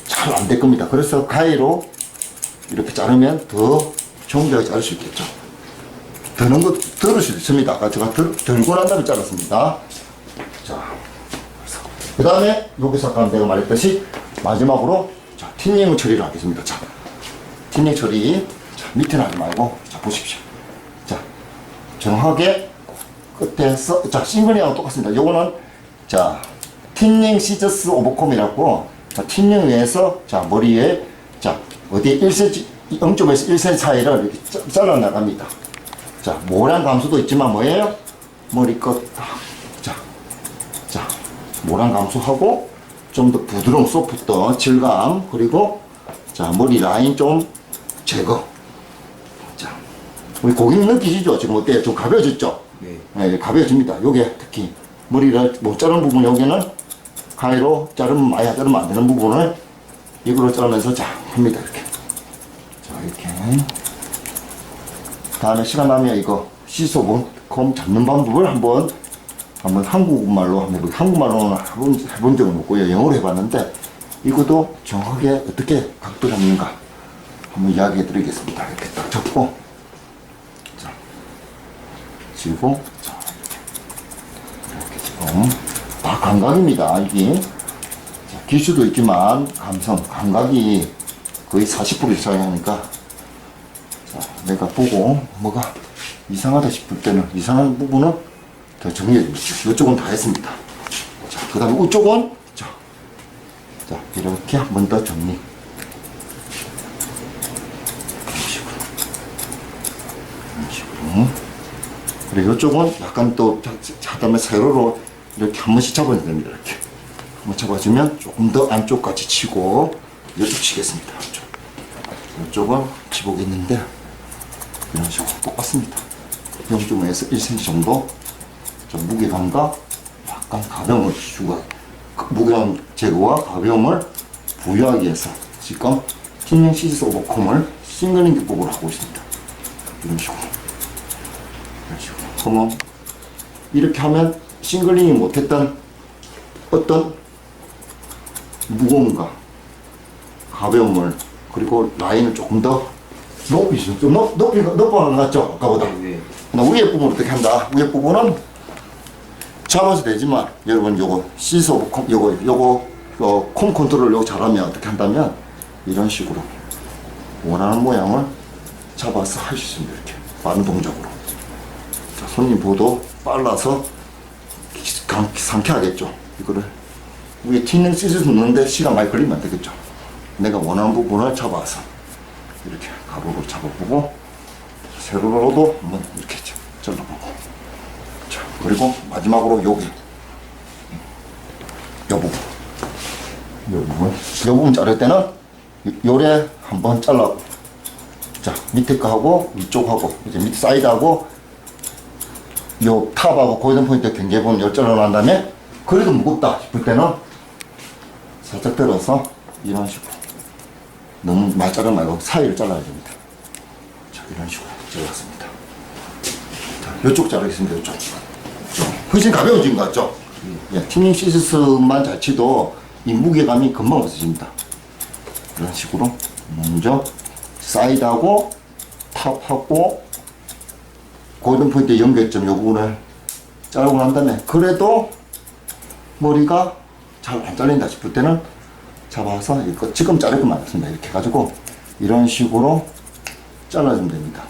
잘 안 될 겁니다. 그래서 가위로 이렇게 자르면 더 정교하게 자를 수 있겠죠. 드는 것 들을 수 있습니다. 아까 제가 들고 난 다음에 잘랐습니다. 자, 그 다음에 여기서 아까 내가 말했듯이 마지막으로 자, 틴닝 처리를 하겠습니다. 자, 틴닝 처리. 자, 밑에는 하지 말고 자, 보십시오. 자, 정확하게 끝에서 자, 싱글링하고 똑같습니다. 요거는 자, 틴닝 시저스 오버콤이라고 자, 틴닝 위에서 자, 머리에 자, 어디에 1cm 0.5에서 1cm 사이를 이렇게 잘라 나갑니다. 자, 모양 감소도 있지만 뭐예요? 머리끝. 자, 모양 감소하고 좀 더 부드러운 소프트 질감 그리고 자 머리 라인 좀 제거. 자, 우리 고객님 느끼시죠? 지금 어때요? 좀 가벼워졌죠? 네, 가벼워집니다. 요게 특히 머리를 못 자른 부분 여기는 가위로 자르면 많이 자르면 안 되는 부분을 이걸로 자르면서 자 합니다. 이렇게. 자, 이렇게. 다음에 시간 나면 이거 시소범 잡는 방법을 한번 한국말로 한번 해볼게요. 한국말로는 해본 적은 없고요. 영어로 해봤는데 이것도 정확하게 어떻게 각도 잡는가 한번 이야기해 드리겠습니다. 이렇게 딱 잡고 자 쥐고 자 이렇게 지금 다 감각입니다. 이게 자, 기술도 있지만 감각이 거의 40% 이상이니까 자, 내가 보고 뭐가 이상하다 싶을 때는 이상한 부분은 더 정리해 주십시오. 이쪽은 다 했습니다. 자, 그 다음에 이쪽은 자, 이렇게 한 번 더 정리. 이런 식으로. 그리고 이쪽은 약간 또 하다면 세로로 이렇게 한 번씩 잡아야 됩니다. 이렇게 한 번 잡아주면 조금 더 안쪽까지 치고 이쪽 치겠습니다. 이쪽은 치보겠는데 이런 식으로 똑같습니다. 0.5에서 1cm 정도 좀 무게감과 약간 가벼움을 주고 무게감 제거와 가벼움을 부여하기 위해서 지금 팀링 시스 오버컴을 싱글링 기법으로 하고 있습니다. 이런 식으로 그러면 이렇게 하면 싱글링이 못했던 어떤 무거움과 가벼움을 그리고 라인을 조금 더 높이죠. 좀 높아가는 것 같죠? 아까보다. 네. 위에 부분 어떻게 한다? 위에 부분은 잡아도 되지만 여러분 요거 시소 요거 콤 컨트롤 요거 잘하면 어떻게 한다면 이런 식으로 원하는 모양을 잡아서 할 수 있습니다. 이렇게 빠른 동작으로. 자, 손님 보도 빨라서 상쾌하겠죠. 이거를 위에 튀는 시스 넣는데 시간 많이 걸리면 안 되겠죠. 내가 원하는 부분을 잡아서 이렇게 가로로 잡아보고 세로로도 한번 이렇게 잘라보고 자 그리고 마지막으로 여기 요 부분 자를 때는 요래 한번 잘라고 자 밑에 거하고 위쪽하고 이제 밑에 사이드하고 요 탑하고 골든 포인트 경계부분 요 잘라놓은 다음에 그래도 무겁다 싶을 때는 살짝 들어서 이런 식으로 너무 많이 자르지 말고 사이를 잘라야 됩니다. 자, 이런 식으로 잘랐습니다. 자, 이쪽 자르겠습니다. 이쪽. 훨씬 가벼워진 것 같죠? 예, 튜닝 시스만 잘 치도 이 무게감이 금방 없어집니다. 이런 식으로 먼저 사이드하고 탑하고 골든 포인트 연결점 요 부분을 자르고 난 다음에 그래도 머리가 잘 안 잘린다 싶을 때는 잡아서 이거 지금 자를 것만 없습니다. 이렇게 해가지고 이런 식으로 잘라주면 됩니다.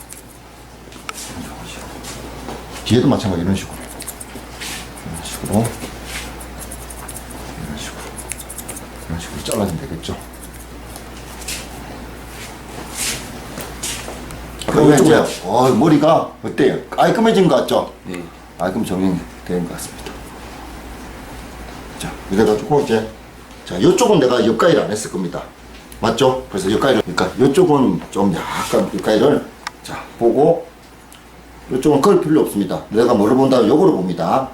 뒤에도 마찬가지 이런 식으로 이런 식으로 잘라주면 되겠죠. 그러면 이제 머리가 어때요? 깔끔해진 것 같죠? 네. 깔끔 정리된 것 같습니다. 자 이래가지고 이제 자, 이쪽은 내가 옆가위를 안 했을 겁니다. 맞죠? 그래서 옆가위를, 그러니까 이쪽은 좀 약간 옆가위를 자, 보고 이쪽은 그럴 필요 없습니다. 내가 뭐를 본다? 요거를 봅니다.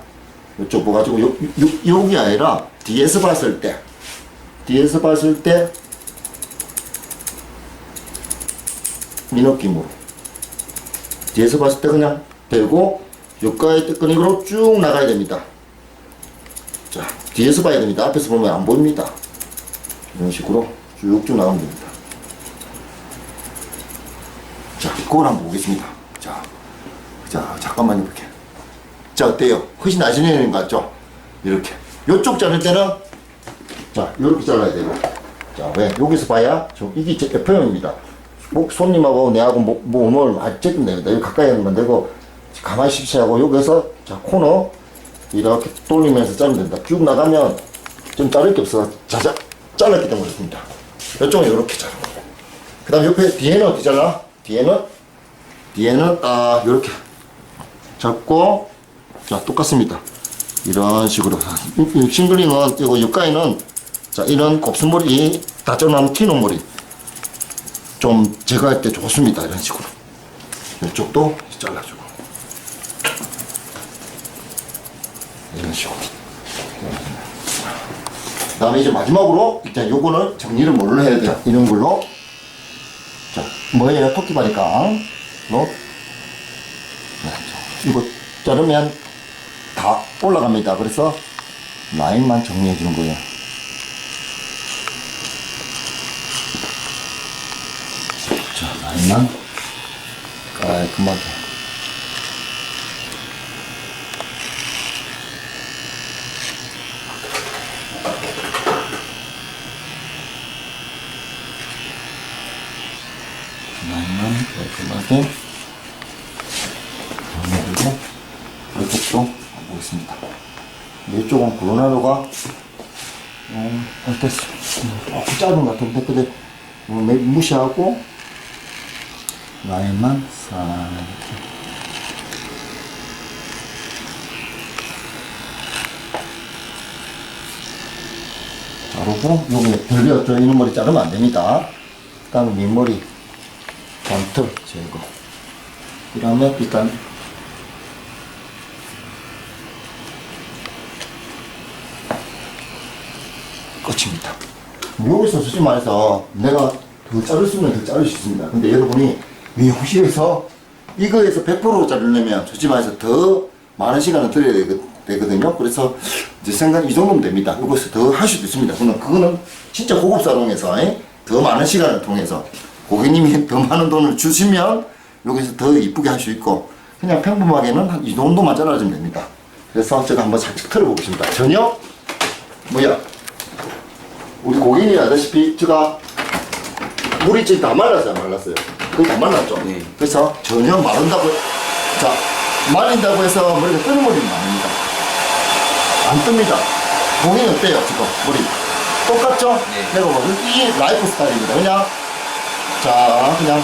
이쪽 보가지고 여기 아니라 뒤에서 봤을 때 이 느낌으로 뒤에서 봤을 때 그냥 대고 옆가위 떼끈이로 쭉 나가야 됩니다. 자, 뒤에서 봐야 됩니다. 앞에서 보면 안 보입니다. 이런 식으로 쭉쭉 나가면 됩니다. 자, 그걸 한번 보겠습니다. 자, 잠깐만요, 이렇게. 자, 어때요? 훨씬 나아지는 것 같죠? 이렇게. 요쪽 자를 때는, 자, 요렇게 잘라야 돼요. 자, 왜? 여기서 봐야, 이게 제 F형입니다. 손님하고 내하고 몸을 많이 찍으면 됩니다. 여기 가까이 하면 되고, 가만히 십시하고, 여기서, 자, 코너, 이렇게 돌리면서 자르면 된다. 쭉 나가면 좀 자를 게 없어. 자자 잘랐기 때문에 그렇습니다. 이쪽은 이렇게 자르고. 그 다음 옆에 뒤에는 어떻게 잘라? 뒤에는 딱 이렇게 잡고 자 똑같습니다. 이런 식으로 싱글링은 이거 옆가에는 자 이런 곱슬머리 다져나온 티노머리 좀 제거할 때 좋습니다. 이런 식으로 이쪽도 잘라주고 이런 식으로. 그 다음에 이제 마지막으로, 일단 요거는 정리를 뭘로 해야 돼요? 이런 걸로. 자, 뭐예요? 토끼바리깡. 로. 이거 자르면 다 올라갑니다. 그래서 라인만 정리해 주는 거예요. 자, 라인만 깔끔하게. 라인만 깔끔하게. 그리고 이쪽도 보겠습니다. 이쪽은 코로나로가 됐어. 조금 짧은 것 같은데 근데 무시하고 라인만 싹 이렇게. 자르고 여기 별려 들어있는 머리 자르면 안 됩니다. 그 다음에 밑머리 잔털 제거. 그 다음에 일단 끝입니다. 여기서 솔직히 말해서 내가 더 자를 수 있으면 더 자를 수 있습니다. 근데 여러분이 미용실에서 이거에서 100% 자르려면 솔직히 말해서 더 많은 시간을 들여야 되거든요. 그래서 제 생각에 이 정도면 됩니다. 여기서 더 할 수도 있습니다. 그거는 진짜 고급 사롱에서 더 많은 시간을 통해서 고객님이 더 많은 돈을 주시면 여기서 더 이쁘게 할 수 있고 그냥 평범하게는 한 이 정도만 잘라주면 됩니다. 그래서 제가 한번 살짝 틀어보겠습니다. 전혀 뭐야 우리 고객님이 아다시피 제가 물이 지금 다 말랐어요, 안 말랐어요? 거의 다 말랐죠? 네. 그래서 전혀 마른다고, 자, 말린다고 해서 머리가 뜨는 머리는 아닙니다. 안 뜹니다. 고객님 어때요, 지금? 머리. 똑같죠? 네. 내가 보면 이 라이프 스타일입니다. 그냥, 자, 그냥.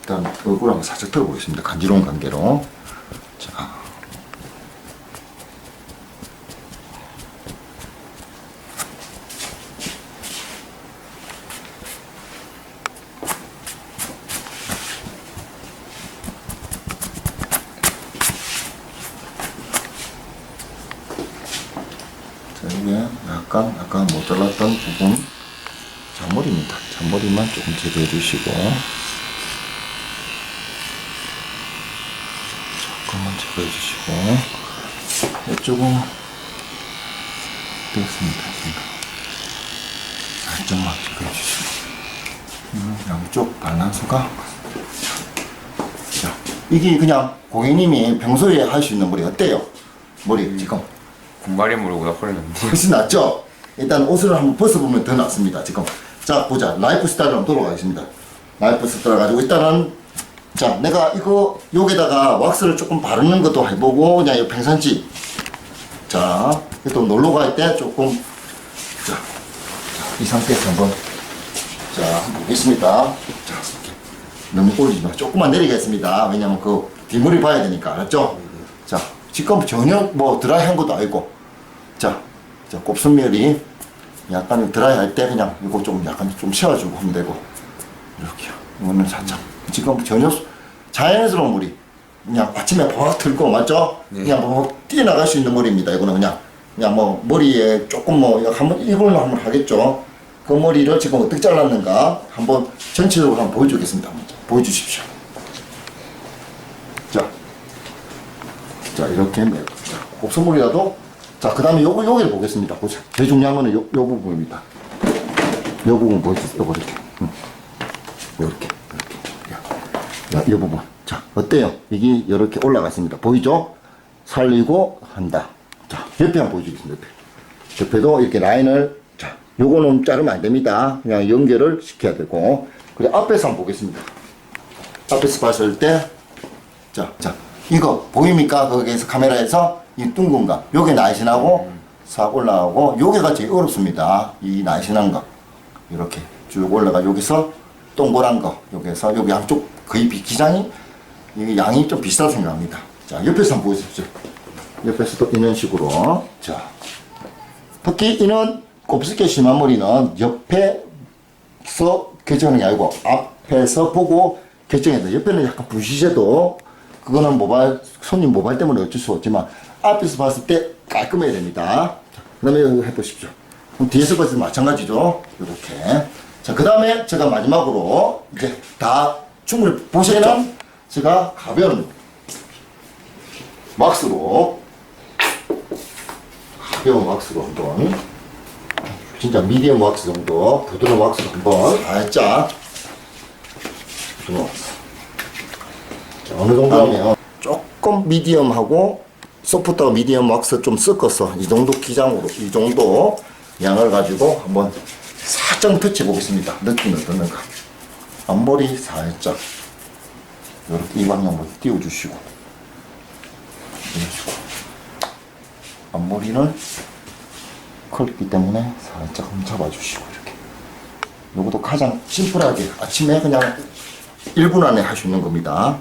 일단 얼굴 한번 살짝 털어보겠습니다. 간지러운 관계로. 자. 자, 이게 약간 아까 못 잘랐던 부분 잔머리입니다. 잔머리만 조금 제거해 주시고 조금만 제거해 주시고 이쪽은 되었습니다. 살짝만 제거해 주시고 양쪽 밸런스가 자, 이게 그냥 고객님이 평소에 할 수 있는 머리 어때요? 머리 지금 군발의 무릎보다 훨씬 낫는데. 훨씬 낫죠? 일단 옷을 한번 벗어보면 더 낫습니다. 지금 자 보자 라이프 스타일로 한번 돌아가겠습니다. 라이프 스타일 가지고 일단은 자 내가 이거 여기다가 왁스를 조금 바르는 것도 해보고 그냥 이 평상시 자 또 놀러 갈 때 조금 자 이 상태에서 한번 자 한번 보겠습니다. 자 너무 올리지 마. 조금만 내리겠습니다. 왜냐면 그 뒷머리 봐야 되니까 알았죠? 자 지금 전혀 뭐 드라이한 것도 아니고 자 곱슬머리 약간 드라이 할 때 그냥 이거 좀 약간 좀 채워주고 하면 되고 이렇게 이거는 살짝 지금 전혀 자연스러운 머리 그냥 아침에 버럭 들고 맞죠? 네. 그냥 뭐 뛰어나갈 수 있는 머리입니다. 이거는 그냥 뭐 머리에 조금 뭐 한번 이걸로 한번 하겠죠. 그 머리를 지금 어떻게 잘랐는가 한번 전체적으로 한번 보여주겠습니다. 한번 보여주십시오. 자 이렇게 곱슬머리라도 자, 그 다음에 여기를 보겠습니다. 보자. 제일 중요한 거는 요 부분입니다. 요 부분 보여주세요. 요렇게. 요렇게. 이렇게. 요 부분. 자, 어때요? 이게 이렇게 올라갔습니다. 보이죠? 살리고 한다. 자, 옆에 한번 보여주겠습니다. 옆에도 이렇게 라인을, 자, 요거는 자르면 안 됩니다. 그냥 연결을 시켜야 되고. 그리고 앞에서 한번 보겠습니다. 앞에서 봤을 때, 자, 이거 보입니까? 거기에서 카메라에서 이 둥근 거. 요게 날씬하고 싹 올라가고 요게가 제일 어렵습니다. 이 날씬한 거. 이렇게 쭉 올라가 여기서 동그란 거 여기에서 여기 양쪽 거의 기장이 이 양이 좀 비슷하다고 생각합니다. 자, 옆에서 한번 보여주십시오. 옆에서도 이런 식으로. 자, 특히 이는 곱슬게 심한 머리는 옆에서 결정하는 게 아니고 앞에서 보고 결정해야 돼. 옆에는 약간 부시셔도 그거는 손님 모발 때문에 어쩔 수 없지만 앞에서 봤을 때 깔끔해야 됩니다. 그 다음에 이거 해보십시오. 그럼 뒤에서 봤을 때 마찬가지죠. 이렇게. 자, 그 다음에 제가 마지막으로 이제 다 충분히 보시면 제가 가벼운 왁스로 가벼운 왁스로 한번 진짜 미디엄 왁스 정도 부드러운 왁스로 한번 살짝 부드러운 왁스. 자, 어느 정도 하면 조금 미디엄하고 소프트하고 미디엄 왁스 좀 섞어서 이 정도 기장으로 이 정도 양을 가지고 한번 살짝 터치해 보겠습니다. 느낌이 어떻는가. 앞머리 살짝 이렇게 이 방향으로 띄워주시고 이런 식으로 앞머리는 컬기 때문에 살짝 한번 잡아주시고 이렇게 요것도 가장 심플하게 아침에 그냥 1분 안에 할 수 있는 겁니다.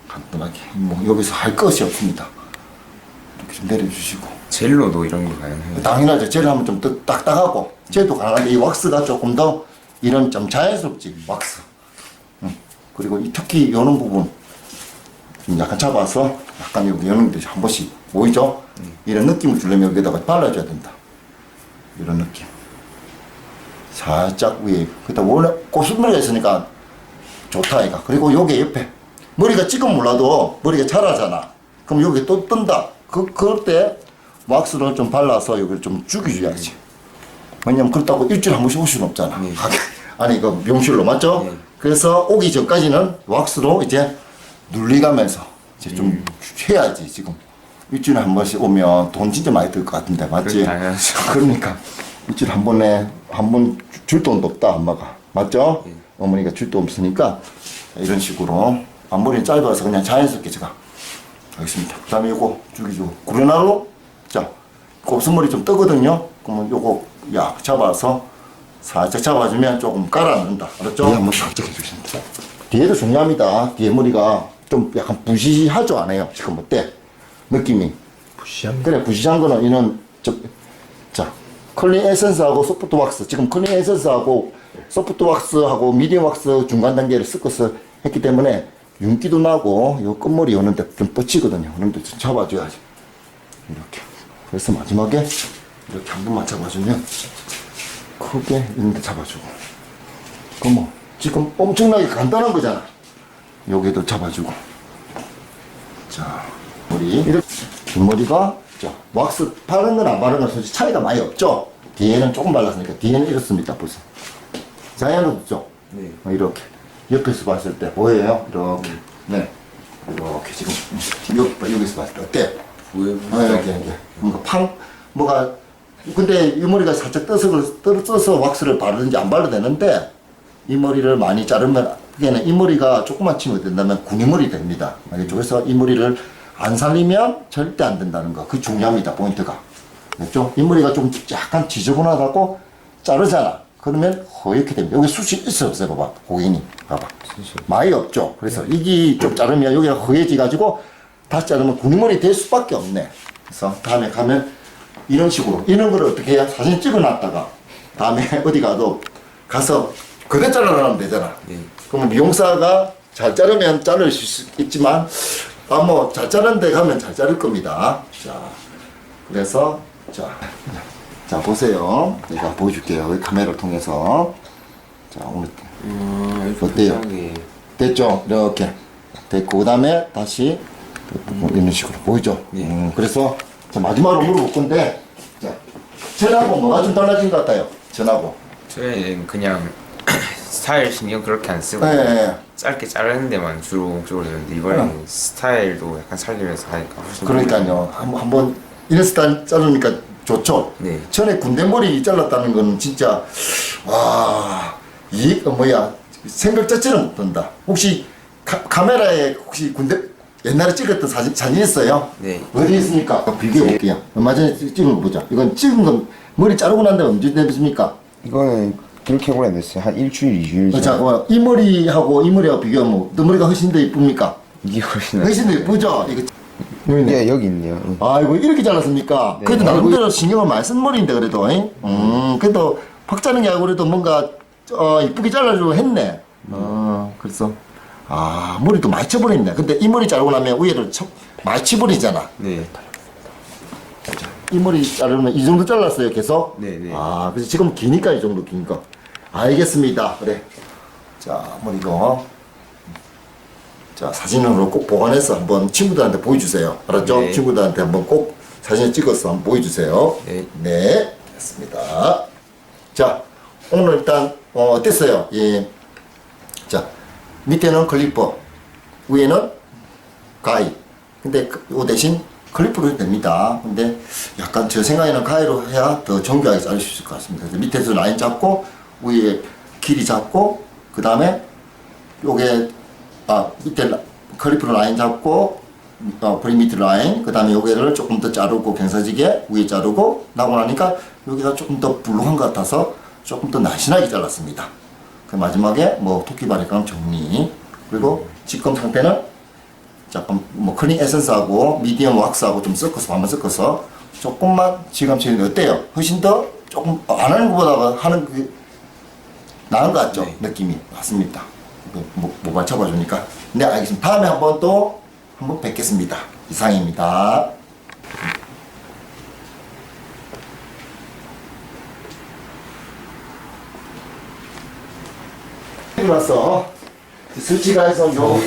간단하게 뭐 여기서 할 것이 없습니다. 이렇게 좀 내려주시고 젤로도 이런 게 가능해요. 당연하죠. 젤을 하면 좀 더 딱딱하고 젤도 가능한데 이 왁스가 조금 더 이런 좀 자연스럽지 왁스. 그리고 이 특히 여는 부분 좀 약간 잡아서 약간 여기 여는 데 한 번씩 보이죠? 이런 느낌을 주려면 여기다가 발라줘야 된다. 이런 느낌. 살짝 위에. 그때 원래 곱슬머리가 있으니까 좋다 이가. 그리고 여기 옆에 머리가 지금 몰라도 머리가 자라잖아. 그럼 여기 또 뜬다. 그럴 때 왁스를 좀 발라서 여기를 좀 죽여줘야지. 왜냐면 그렇다고 일주일에 한 번씩 올 수는 없잖아. 아니 이거 명실로 맞죠? 그래서 오기 전까지는 왁스로 이제 눌리가면서 이제 좀 해야지. 지금 일주일에 한 번씩 오면 돈 진짜 많이 들 것 같은데 맞지? 그러니까 일주일에 한 번에 한 번 줄 돈도 없다 엄마가 맞죠? 어머니가 줄 돈 없으니까 이런 식으로 앞머리는 짧아서 그냥 자연스럽게 제가 하겠습니다. 그 다음에 요거 죽이주고 구레나루 자 곱슬머리 좀 뜨거든요. 그러면 요거 약 잡아서 살짝 잡아주면 조금 깔아놓는다. 알았죠? 네, 한번 살짝 해주신다. 뒤에도 중요합니다. 뒤에 머리가 좀 약간 부시하죠? 안 해요? 지금 어때? 느낌이. 부시한 그래, 부시한 거는 이는, 자, 클린 에센스하고 소프트 왁스. 지금 클린 에센스하고 소프트 왁스하고 미디엄 왁스 중간 단계를 섞어서 했기 때문에 윤기도 나고 요 끝머리 오는데 좀 뻗치거든요. 그런데 좀 잡아줘야지. 이렇게. 그래서 마지막에 이렇게 한 번만 잡아주면 크게 있는데 잡아주고. 그럼 뭐 지금 엄청나게 간단한 거잖아. 여기도 잡아주고. 자, 머리 이렇게 뒷머리가 자 왁스 바른 건 안 바른 건 솔직히 차이가 많이 없죠. 뒤에는 조금 발랐으니까 뒤에는 이렇습니다. 벌써 자연은 없죠. 네. 이렇게 옆에서 봤을 때 보여요. 이렇게 네 이렇게 지금 여기서 봤을 때 어때? 이렇게 뭔가 뭐가 근데 이 머리가 살짝 떠서 왁스를 바르든지 안 바르도 되는데 이 머리를 많이 자르면 그게는 이 머리가 조금만 치면 된다면 구니머리 됩니다. 알겠죠? 그래서 이 머리를 안 살리면 절대 안 된다는 거. 그 중요합니다. 포인트가. 알겠죠? 이 머리가 좀 약간 지저분하다고 자르잖아. 그러면 허옇게 됩니다. 여기 숱이 있어 없어요? 봐봐. 고객님. 봐봐. 많이 없죠? 그래서 이게 좀 자르면 여기가 허해지가지고 다시 자르면 구니머리 될 수밖에 없네. 그래서 다음에 가면 이런 식으로 이런 걸 어떻게 해야 사진 찍어놨다가 다음에 어디 가서 그대 잘라내면 되잖아. 그러면 미용사가 잘 자르면 자를 수 있지만 뭐 잘 자른 데 가면 잘 자를 겁니다. 자 그래서 자 보세요. 내가 보여줄게요. 카메라를 통해서. 자 오늘 어때요? 됐죠? 이렇게 됐고 그 다음에 다시 이런 식으로 보이죠? 그래서 자, 마지막으로 물어볼 건데 자, 전하고 뭐가 좀 달라진 것 같아요? 전하고 저희는 그냥 스타일 신경 그렇게 안 쓰고 네. 짧게 자르는 데만 주로 되는데 이번에는 스타일도 약간 살리면서 하니까 훨씬 그러니까요. 한번 이런 스타일 자르니까 좋죠? 네. 전에 군대머리 잘랐다는 건 진짜 생각 자체는 못 든다. 혹시 카메라에 혹시 군대 옛날에 찍었던 사진 있어요? 네. 어디 있습니까? 비교해볼게요. 얼마 전에 찍은 거 보자. 이건 찍은 건 머리 자르고 난 다음에 언제 내습니까? 이거는 그렇게 오래 안 됐어요. 한 일주일, 2주일. 자, 이 머리하고 이 머리하고 비교하면 너 머리가 훨씬 더 이쁩니까? 이게 훨씬 낫 훨씬 더 이쁘죠? 이거 예, 여기 있네요. 아이고 이렇게 잘랐습니까? 네. 그래도 나름대로 신경을 많이 쓴 머리인데 그래도 그래도 팍 자른 게 아니고 그래도 뭔가 이쁘게 잘라주고 했네. 그래서 머리도 많이 쳐버렸네. 근데 이 머리 자르고 나면 위에를 많이 치버리잖아. 네. 이 머리 자르면 이 정도 잘랐어요 계속? 네. 그래서 지금 기니까 이 정도 기니까 알겠습니다. 그래. 자 머리고 자 사진으로 꼭 보관해서 한번 친구들한테 보여주세요. 알았죠? 네. 친구들한테 한번 꼭 사진을 찍어서 한번 보여주세요. 네. 됐습니다. 자 오늘 일단 어땠어요? 예. 자 밑에는 클리퍼, 위에는 가위. 근데 요 대신 클리퍼로 해도 됩니다. 근데 약간 제 생각에는 가위로 해야 더 정교하게 자를 수 있을 것 같습니다. 그래서 밑에서 라인 잡고 위에 길이 잡고 그 다음에 요게 밑에 클리프로 라인 잡고 브리미트 라인 그 다음에 여기를 조금 더 자르고 경사지게 위에 자르고 나고 나니까 여기가 조금 더 불룩한 것 같아서 조금 더 날씬하게 잘랐습니다. 그 마지막에 뭐 토끼바리감 정리 그리고 지금 상태는 잠깐 뭐 클린 에센스하고 미디엄 왁스하고 좀 섞어서 한번 섞어서 조금만 지금처럼 어때요? 훨씬 더 조금 안 하는 것보다 하는 게 나은 것 같죠? 네. 느낌이 맞습니다. 뭐 맞춰봐 주니까. 네 알겠습니다. 다음에 한번 또 한번 뵙겠습니다. 이상입니다. 들어왔어. 설치가 해서 요